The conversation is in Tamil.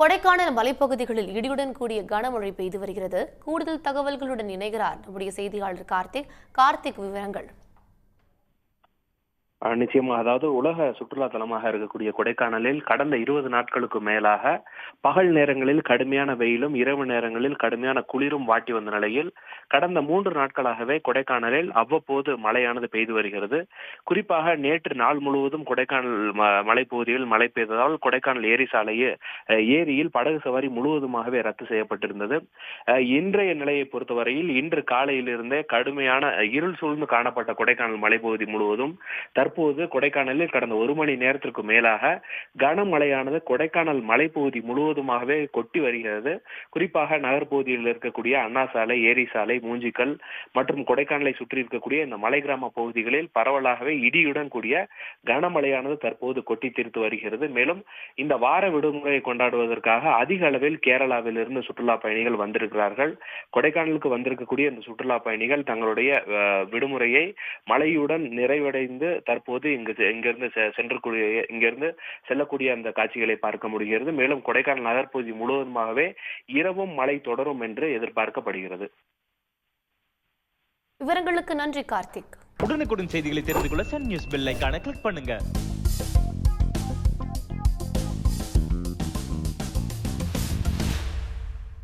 கொடைக்கானல் மலைப்பகுதிகளில் இடியுடன் கூடிய கனமழை பெய்து வருகிறது. கூடுதல் தகவல்களுடன் இணைகிறார் நம்முடைய செய்தியாளர் கார்த்திக். விவரங்கள். நிச்சயமா. அதாவது உலக சுற்றுலா தலமாக இருக்கக்கூடிய கொடைக்கானலில் கடந்த 20 நாட்களுக்கு மேலாக பகல் நேரங்களில் கடுமையான வெயிலும் இரவு நேரங்களில் கடுமையான குளிரும் வாட்டி வந்த நிலையில் கடந்த 3 நாட்களாகவே கொடைக்கானலில் அவ்வப்போது மழையானது பெய்து வருகிறது. குறிப்பாக நேற்று நாள் முழுவதும் கொடைக்கானல் மலைப்பகுதியில் மழை பெய்ததால் கொடைக்கானல் ஏரியில் படகு சவாரி முழுவதுமாகவே ரத்து செய்யப்பட்டிருந்தது. இன்றைய நிலையை பொறுத்தவரையில் இன்று காலையிலிருந்தே கடுமையான இருள் சூழ்ந்து காணப்பட்ட கொடைக்கானல் மலைப்பகுதி முழுவதும் தற்போது கொடைக்கானலில் கடந்த 1 மணி நேரத்திற்கு மேலாக கனமழையானது கொடைக்கானல் மலைப்பகுதி முழுவதுமாகவே கொட்டி வருகிறது. குறிப்பாக நகர்பகுதியில் இருக்கக்கூடிய அண்ணா சாலை, ஏரி சாலை, மூஞ்சிக்கல் மற்றும் கொடைக்கானலை சுற்றி இருக்கக்கூடிய இந்த மலை கிராம பகுதிகளில் பரவலாகவே இடியுடன் கூடிய கனமழையானது தற்போது கொட்டி தீர்த்து வருகிறது. மேலும் இந்த வார விடுமுறையை கொண்டாடுவதற்காக அதிக அளவில் கேரளாவில் இருந்து சுற்றுலா பயணிகள் வந்திருக்கிறார்கள். கொடைக்கானலுக்கு வந்திருக்கக்கூடிய இந்த சுற்றுலா பயணிகள் தங்களுடைய விடுமுறையை மழையுடன் நிறைவடைந்து தற்போது இங்கிருந்து செல்லக்கூடிய அந்த காட்சிகளை பார்க்க முடிகிறது. மேலும் கொடைக்கானல் நகர்பகுதி முழுவதுமாகவே இரவும் மழை தொடரும் என்று எதிர்பார்க்கப்படுகிறது. விவரங்களுக்கு நன்றி கார்த்திக். உடனுக்குடன் செய்திகளை தெரிந்து கொள்ள சன் நியூஸ் பெல் ஐகானை கிளிக் பண்ணுங்க.